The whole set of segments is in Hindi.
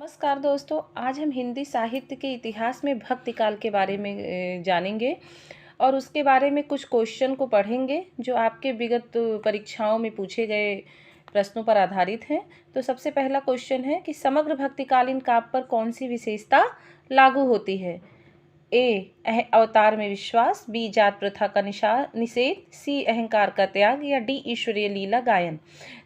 नमस्कार दोस्तों, आज हम हिंदी साहित्य के इतिहास में भक्ति काल के बारे में जानेंगे और उसके बारे में कुछ क्वेश्चन को पढ़ेंगे जो आपके विगत परीक्षाओं में पूछे गए प्रश्नों पर आधारित हैं। तो सबसे पहला क्वेश्चन है कि समग्र भक्तिकालीन काव्य पर कौन सी विशेषता लागू होती है। अवतार में विश्वास, बी जात प्रथा का निषेध, सी अहंकार का त्याग या डी ईश्वरीय लीला गायन।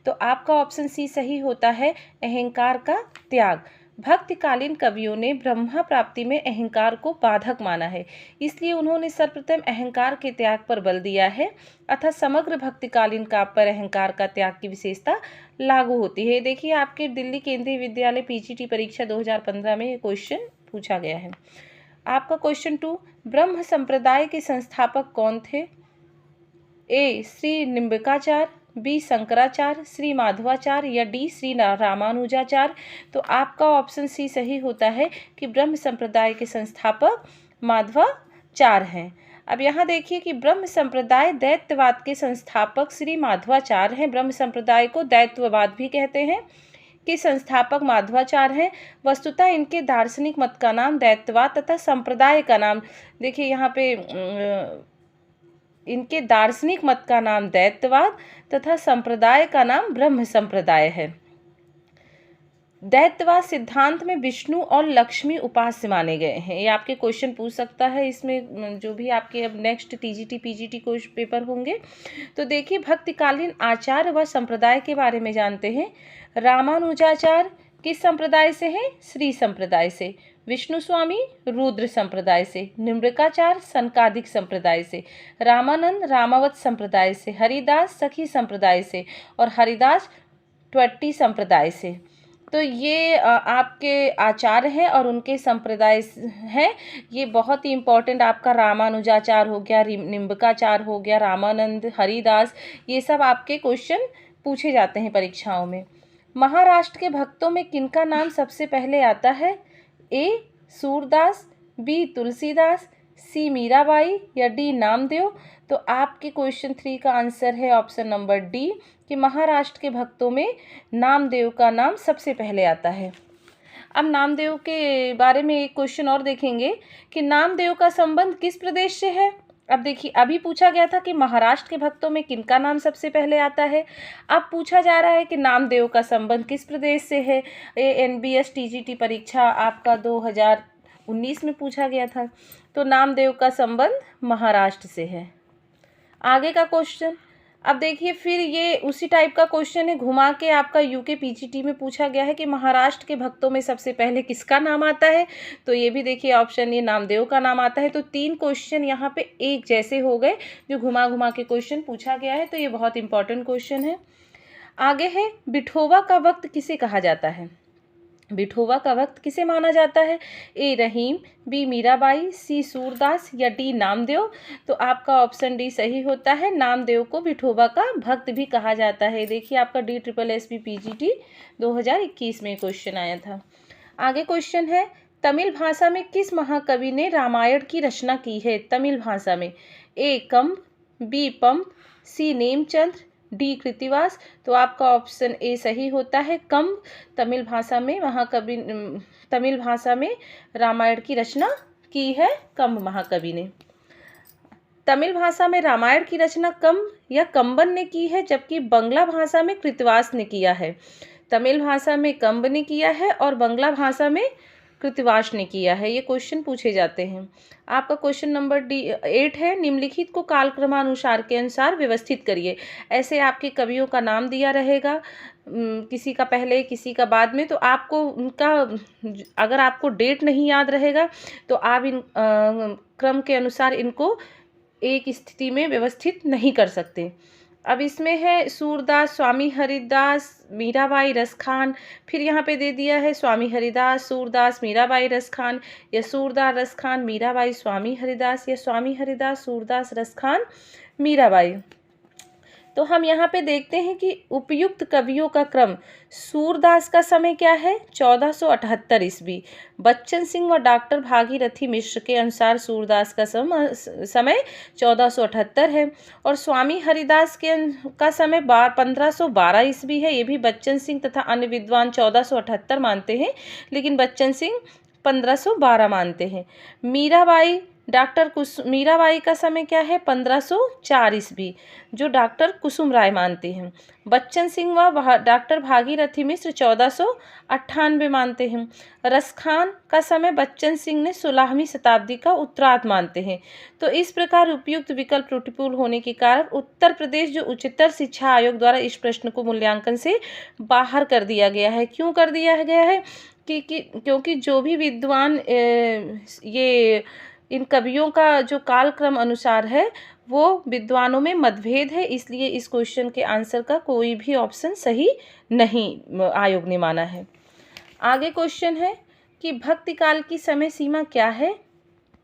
तो आपका ऑप्शन सी सही होता है, अहंकार का त्याग। भक्तिकालीन कवियों ने ब्रह्मा प्राप्ति में अहंकार को बाधक माना है, इसलिए उन्होंने सर्वप्रथम अहंकार के त्याग पर बल दिया है, अतः समग्र भक्तिकालीन काव्य पर अहंकार का त्याग की विशेषता लागू होती है। देखिए, आपके दिल्ली केंद्रीय विद्यालय पीजीटी परीक्षा 2015 में ये क्वेश्चन पूछा गया है। आपका क्वेश्चन 2, ब्रह्म संप्रदाय के संस्थापक कौन थे। ए श्री निम्बिकाचार्य, बी शंकराचार्य, श्री माधवाचार्य या डी श्री रामानुजाचार्य। तो आपका ऑप्शन सी सही होता है कि ब्रह्म संप्रदाय के संस्थापक माधवाचार्य हैं। अब यहाँ देखिए कि ब्रह्म संप्रदाय दैत्यवाद के संस्थापक श्री माधवाचार्य हैं। ब्रह्म संप्रदाय को दैत्यवाद भी कहते हैं के संस्थापक माधवाचार्य हैं। वस्तुतः इनके दार्शनिक मत का नाम दैत्यवाद तथा संप्रदाय का नाम, देखिए यहाँ पे इनके दार्शनिक मत का नाम दैत्यवाद तथा संप्रदाय का नाम ब्रह्म संप्रदाय है। दैत्यवाद सिद्धांत में विष्णु और लक्ष्मी उपास्य माने गए हैं। ये आपके क्वेश्चन पूछ सकता है, इसमें जो भी आपके अब next TGT PGT question paper होंगे। तो देखिए, भक्तिकालीन आचार्य व संप्रदाय के बारे में जानते हैं। रामानुजाचार्य किस संप्रदाय से हैं? श्री संप्रदाय से। विष्णु स्वामी रुद्र संप्रदाय से। निम्बिकाचार्य सनकादिक संप्रदाय से। रामानंद रामावत संप्रदाय से। हरिदास सखी संप्रदाय से और हरिदास ट्वट्टी संप्रदाय से। तो ये आपके आचार्य हैं और उनके संप्रदाय हैं। ये बहुत ही इम्पोर्टेंट आपका रामानुजाचार्य हो गया, निम्बिकाचार्य हो गया, रामानंद, हरिदास, ये सब आपके क्वेश्चन पूछे जाते हैं परीक्षाओं में। महाराष्ट्र के भक्तों में किनका नाम सबसे पहले आता है। ए सूरदास, बी तुलसीदास, सी मीराबाई या डी नामदेव। तो आपके क्वेश्चन 3 का आंसर है ऑप्शन नंबर डी कि महाराष्ट्र के भक्तों में नामदेव का नाम सबसे पहले आता है। अब नामदेव के बारे में एक क्वेश्चन और देखेंगे कि नामदेव का संबंध किस प्रदेश से है। अब देखिए, अभी पूछा गया था कि महाराष्ट्र के भक्तों में किनका नाम सबसे पहले आता है। अब पूछा जा रहा है कि नामदेव का संबंध किस प्रदेश से है। एनबीएस टीजीटी परीक्षा आपका 2019 में पूछा गया था। तो नामदेव का संबंध महाराष्ट्र से है। आगे का क्वेश्चन, अब देखिए फिर ये उसी टाइप का क्वेश्चन है, घुमा के आपका यूके पीजीटी में पूछा गया है कि महाराष्ट्र के भक्तों में सबसे पहले किसका नाम आता है। तो ये भी देखिए ऑप्शन ये नामदेव का नाम आता है। तो 3 क्वेश्चन यहाँ पे एक जैसे हो गए, जो घुमा घुमा के क्वेश्चन पूछा गया है। तो ये बहुत इंपॉर्टेंट क्वेश्चन है। आगे है, बिठोबा का वक्त किसे कहा जाता है। बिठोबा का वक्त किसे माना जाता है। ए रहीम, बी मीराबाई, सी सूरदास या डी नामदेव। तो आपका ऑप्शन डी सही होता है, नामदेव को बिठोबा का भक्त भी कहा जाता है। देखिए, आपका DSSB PGT 2021 में क्वेश्चन आया था। आगे क्वेश्चन है, तमिल भाषा में किस महाकवि ने रामायण की रचना की है। तमिल भाषा में ए कंब, बी पंप, सी नेमचंद्र, डी कृतिवास। तो आपका ऑप्शन ए सही होता है, कंब तमिल भाषा में महाकवि, तमिल भाषा में रामायण की रचना की है कंब महाकवि ने। तमिल भाषा में रामायण की रचना कंब या कंबन ने की है, जबकि बंगला भाषा में कृतिवास ने किया है। तमिल भाषा में कंब ने किया है और बंगला भाषा में कृतिवास ने किया है। ये क्वेश्चन पूछे जाते हैं। आपका क्वेश्चन नंबर 8 है, निम्नलिखित को कालक्रमानुसार के अनुसार व्यवस्थित करिए। ऐसे आपके कवियों का नाम दिया रहेगा, किसी का पहले किसी का बाद में। तो आपको उनका, अगर आपको डेट नहीं याद रहेगा तो आप इन क्रम के अनुसार इनको एक स्थिति में व्यवस्थित नहीं कर सकते। अब इसमें है सूरदास, स्वामी हरिदास, मीराबाई, रसखान। फिर यहाँ पे दे दिया है स्वामी हरिदास, सूरदास, मीराबाई, रसखान, या सूरदास, रसखान, मीराबाई, स्वामी हरिदास, या स्वामी हरिदास, सूरदास, रसखान, मीराबाई। तो हम यहाँ पे देखते हैं कि उपयुक्त कवियों का क्रम, सूरदास का समय क्या है 1478 ईस्वी, बच्चन सिंह व डॉक्टर भागीरथी मिश्र के अनुसार सूरदास का समय 1478 है, और स्वामी हरिदास का समय 1512 ईस्वी है। ये भी बच्चन सिंह तथा अन्य विद्वान 1478 मानते हैं, लेकिन बच्चन सिंह 1512 मानते हैं। मीराबाई का समय क्या है 1504 ईस्वी, जो डॉक्टर कुसुम राय मानते हैं। बच्चन सिंह व डॉक्टर भागीरथी मिश्र 1498 मानते हैं। रसखान का समय बच्चन सिंह ने 16वीं शताब्दी का उत्तरार्ध मानते हैं। तो इस प्रकार उपयुक्त विकल्प त्रुटिपूर्ण होने के कारण उत्तर प्रदेश जो उच्चतर शिक्षा आयोग द्वारा इस प्रश्न को मूल्यांकन से बाहर कर दिया गया है। क्यों कर दिया गया है? क्योंकि जो भी विद्वान ये इन कवियों का जो कालक्रम अनुसार है वो विद्वानों में मतभेद है, इसलिए इस क्वेश्चन के आंसर का कोई भी ऑप्शन सही नहीं आयोग ने माना है। आगे क्वेश्चन है कि भक्ति काल की समय सीमा क्या है?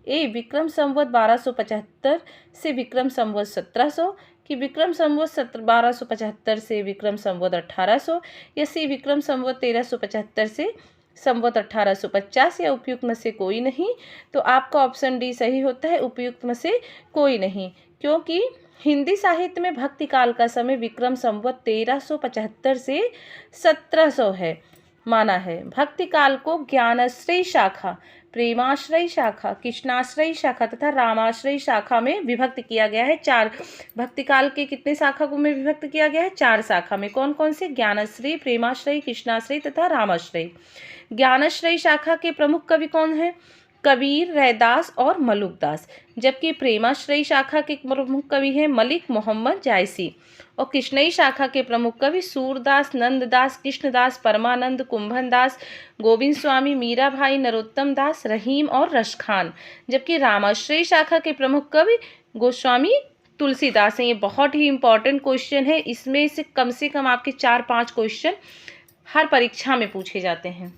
ए विक्रम संवत 1275 से विक्रम संवत 1700, कि विक्रम संवत 1275 से विक्रम संवत 1800, या सी विक्रम संवत 1375 से संवत 1850, या उपयुक्त में से कोई नहीं। तो आपका ऑप्शन डी सही होता है, उपयुक्त में से कोई नहीं, क्योंकि हिंदी साहित्य में भक्ति काल का समय विक्रम संवत 1375 से 1700 है माना है। भक्ति काल को ज्ञानाश्रय शाखा, प्रेमाश्रय शाखा, कृष्णाश्रय शाखा तथा रामाश्रय शाखा में विभक्त किया गया है। 4 भक्ति काल के कितने शाखा को में विभक्त किया गया है? 4 शाखा में। कौन कौन से? ज्ञानाश्रय, प्रेमाश्रय, कृष्णाश्रय तथा रामाश्रय। ज्ञानाश्रय शाखा के प्रमुख कवि कौन हैं? कबीर, रैदास और मलुकदास। जबकि प्रेमाश्रय शाखा के प्रमुख कवि हैं मलिक मोहम्मद जायसी, और कृष्णई शाखा के प्रमुख कवि सूरदास, नंददास, कृष्णदास, परमानंद, कुंभन दास, गोविंद स्वामी, मीराभाई, नरोत्तम दास, रहीम और रसखान। जबकि रामाश्रय शाखा के प्रमुख कवि गोस्वामी तुलसीदास हैं। ये बहुत ही इंपॉर्टेंट क्वेश्चन है, इसमें से कम आपके 4-5 क्वेश्चन हर परीक्षा में पूछे जाते हैं।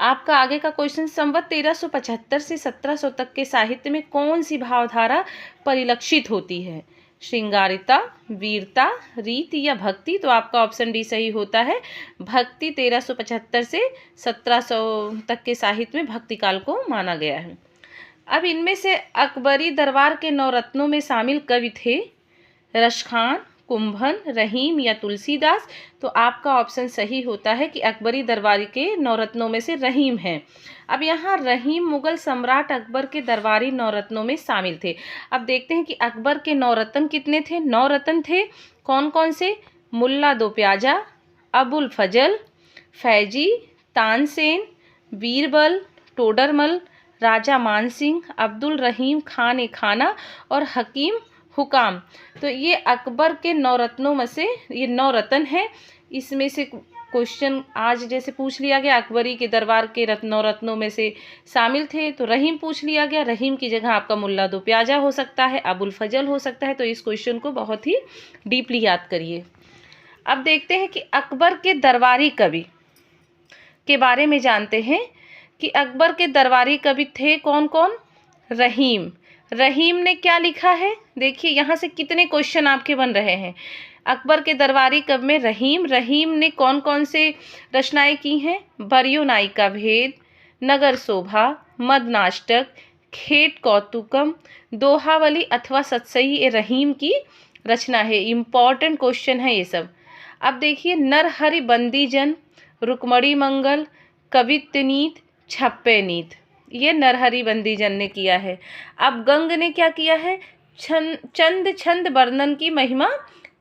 आपका आगे का क्वेश्चन, संवत 1375 से 1700 तक के साहित्य में कौन सी भावधारा परिलक्षित होती है? श्रृंगारिता, वीरता, रीति या भक्ति? तो आपका ऑप्शन डी सही होता है, भक्ति। 1375 से 1700 तक के साहित्य में भक्ति काल को माना गया है। अब इनमें से अकबरी दरबार के नवरत्नों में शामिल कवि थे रसखान, कुंभन, रहीम या तुलसीदास? तो आपका ऑप्शन सही होता है कि अकबरी दरबारी के नवरत्नों में से रहीम हैं। अब यहाँ रहीम मुगल सम्राट अकबर के दरबारी नवरत्नों में शामिल थे। अब देखते हैं कि अकबर के नवरत्न कितने थे? 9 रत्न थे। कौन कौन से? मुल्ला दो प्याजा, अबुल फजल, फैजी, तानसेन, बीरबल, टोडरमल, राजा मानसिंह, अब्दुल रहीम खान ए खाना और हकीम हुकाम। तो ये अकबर के 9 रत्नों में से ये 9 रत्न हैं। इसमें से क्वेश्चन आज जैसे पूछ लिया गया, अकबरी के दरबार के 9 रत्नों में से शामिल थे, तो रहीम पूछ लिया गया। रहीम की जगह आपका मुल्ला दो प्याजा हो सकता है, अबुल फजल हो सकता है। तो इस क्वेश्चन को बहुत ही डीपली याद करिए। अब देखते हैं कि अकबर के दरबारी कवि के बारे में जानते हैं कि अकबर के दरबारी कवि थे कौन कौन? रहीम। रहीम ने क्या लिखा है? देखिए यहाँ से कितने क्वेश्चन आपके बन रहे हैं। अकबर के दरबारी कवि में रहीम ने कौन कौन से रचनाएं की हैं? बरियो नाई का भेद, नगर शोभा, मदनाष्टक, खेट कौतुकम, दोहावली अथवा सतसई, ये रहीम की रचना है। इम्पॉर्टेंट क्वेश्चन है ये सब। अब देखिए, नरहरि बंदीजन, रुक्मणी मंगल, कवित्तनीत, छप्पे नीत, ये नरहरि बंदीजन ने किया है। अब गंग ने क्या किया है? चंद छंद वर्णन की महिमा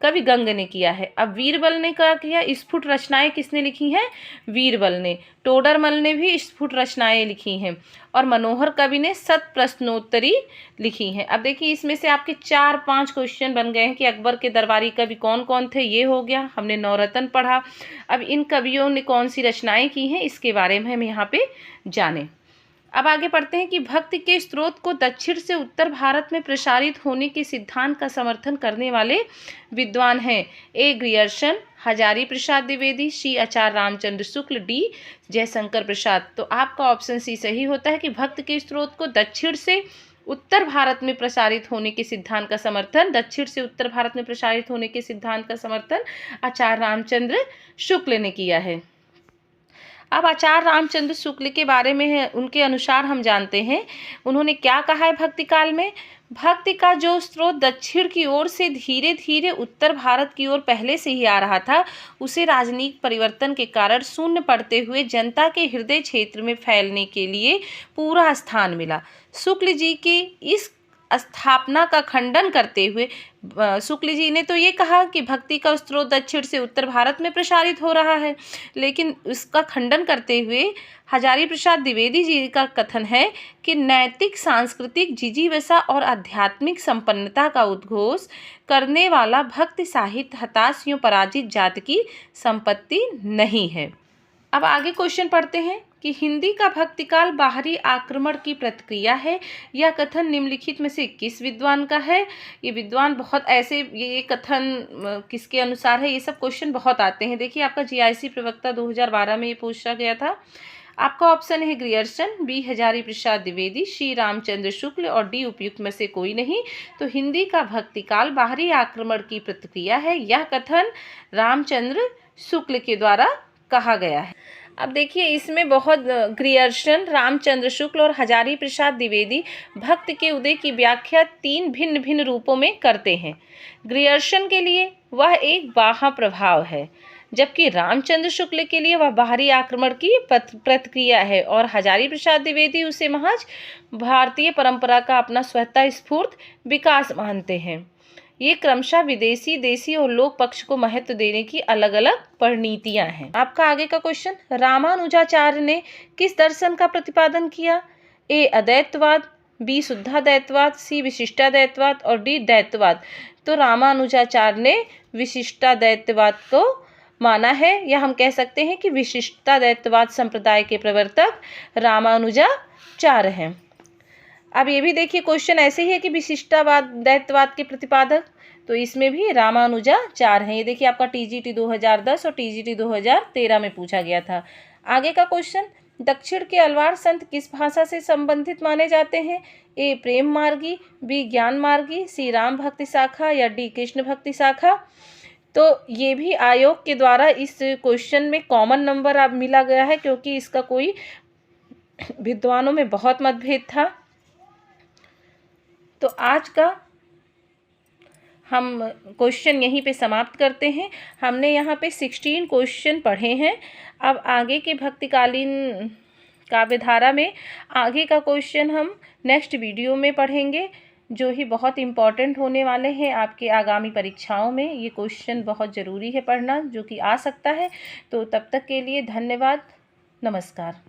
कवि गंग ने किया है। अब वीरबल ने क्या किया? स्फुट रचनाएं किसने लिखी हैं? वीरबल ने। टोडरमल ने भी स्फुट रचनाएं लिखी हैं, और मनोहर कवि ने शत प्रश्नोत्तरी लिखी हैं। अब देखिए, इसमें से आपके 4-5 क्वेश्चन बन गए हैं कि अकबर के दरबारी कवि कौन कौन थे। ये हो गया, हमने 9 रत्न पढ़ा। अब इन कवियों ने कौन सी रचनाएं की हैं इसके बारे में हम यहाँ पे जाने। अब आगे पढ़ते हैं कि भक्ति के स्रोत को दक्षिण से उत्तर भारत में प्रसारित होने के सिद्धांत का समर्थन करने वाले विद्वान हैं। ए ग्रियर्सन, हजारी प्रसाद द्विवेदी, सी आचार्य रामचंद्र शुक्ल, डी जयशंकर प्रसाद। तो आपका ऑप्शन सी सही होता है कि भक्ति के स्रोत को दक्षिण से उत्तर भारत में प्रसारित होने के सिद्धांत का समर्थन, दक्षिण से उत्तर भारत में प्रसारित होने के सिद्धांत का समर्थन आचार्य रामचंद्र शुक्ल ने किया है। अब आचार्य रामचंद्र शुक्ल के बारे में उनके अनुसार हम जानते हैं उन्होंने क्या कहा है भक्ति काल में। भक्ति का जो स्रोत दक्षिण की ओर से धीरे धीरे उत्तर भारत की ओर पहले से ही आ रहा था, उसे राजनीतिक परिवर्तन के कारण शून्य पड़ते हुए जनता के हृदय क्षेत्र में फैलने के लिए पूरा स्थान मिला। शुक्ल जी की इस स्थापना का खंडन करते हुए शुक्ल जी ने तो ये कहा कि भक्ति का स्रोत दक्षिण से उत्तर भारत में प्रसारित हो रहा है, लेकिन उसका खंडन करते हुए हजारी प्रसाद द्विवेदी जी का कथन है कि नैतिक, सांस्कृतिक जिजीविषा और आध्यात्मिक संपन्नता का उद्घोष करने वाला भक्ति साहित्य हताशियों पराजित जाति की संपत्ति नहीं है। अब आगे क्वेश्चन पढ़ते हैं कि हिंदी का भक्तिकाल बाहरी आक्रमण की प्रतिक्रिया है। यह कथन निम्नलिखित में से किस विद्वान का है? ये विद्वान बहुत ऐसे, ये कथन किसके अनुसार है, ये सब क्वेश्चन बहुत आते हैं। देखिए आपका जीआईसी प्रवक्ता 2012 में ये पूछा गया था। आपका ऑप्शन है ग्रियर्सन, बी हजारी प्रसाद द्विवेदी, सी रामचंद्र शुक्ल और डी उपयुक्त में से कोई नहीं। तो हिंदी का भक्तिकाल बाहरी आक्रमण की प्रतिक्रिया है, यह कथन रामचंद्र शुक्ल के द्वारा कहा गया है। अब देखिए इसमें बहुत ग्रियर्सन, रामचंद्र शुक्ल और हजारी प्रसाद द्विवेदी भक्त के उदय की व्याख्या 3 भिन्न भिन्न रूपों में करते हैं। ग्रियर्सन के लिए वह एक बाह्य प्रभाव है, जबकि रामचंद्र शुक्ल के लिए वह बाहरी आक्रमण की प्रतिक्रिया है और हजारी प्रसाद द्विवेदी उसे महज भारतीय परंपरा का अपना स्वतः स्फूर्त विकास मानते हैं। ये क्रमशः विदेशी, देशी और लोक पक्ष को महत्व देने की अलग अलग परिणतियां हैं। आपका आगे का क्वेश्चन, रामानुजाचार्य ने किस दर्शन का प्रतिपादन किया? ए अद्वैतवाद, बी शुद्धाद्वैतवाद, सी विशिष्टाद्वैतवाद और डी द्वैतवाद। तो रामानुजाचार्य ने विशिष्टाद्वैतवाद को माना है, या हम कह सकते हैं कि विशिष्टाद्वैतवाद संप्रदाय के प्रवर्तक रामानुजाचार्य हैं। अब ये भी देखिए क्वेश्चन ऐसे ही है कि विशिष्टाद्वैतवाद के प्रतिपादक, तो इसमें भी रामानुजाचार्य हैं। ये देखिए आपका टीजीटी 2010 और टीजीटी 2013 में पूछा गया था। आगे का क्वेश्चन, दक्षिण के अलवार संत किस भाषा से संबंधित माने जाते हैं? ए प्रेम मार्गी, बी ज्ञान मार्गी, सी राम भक्ति शाखा या डी कृष्ण भक्ति शाखा। तो ये भी आयोग के द्वारा इस क्वेश्चन में कॉमन नंबर अब मिला गया है, क्योंकि इसका कोई विद्वानों में बहुत मतभेद था। तो आज का हम क्वेश्चन यहीं पे समाप्त करते हैं। हमने यहाँ पे 16 क्वेश्चन पढ़े हैं। अब आगे के भक्तिकालीन काव्यधारा में आगे का क्वेश्चन हम नेक्स्ट वीडियो में पढ़ेंगे, जो ही बहुत इम्पॉर्टेंट होने वाले हैं आपके आगामी परीक्षाओं में। ये क्वेश्चन बहुत ज़रूरी है पढ़ना, जो कि आ सकता है। तो तब तक के लिए धन्यवाद, नमस्कार।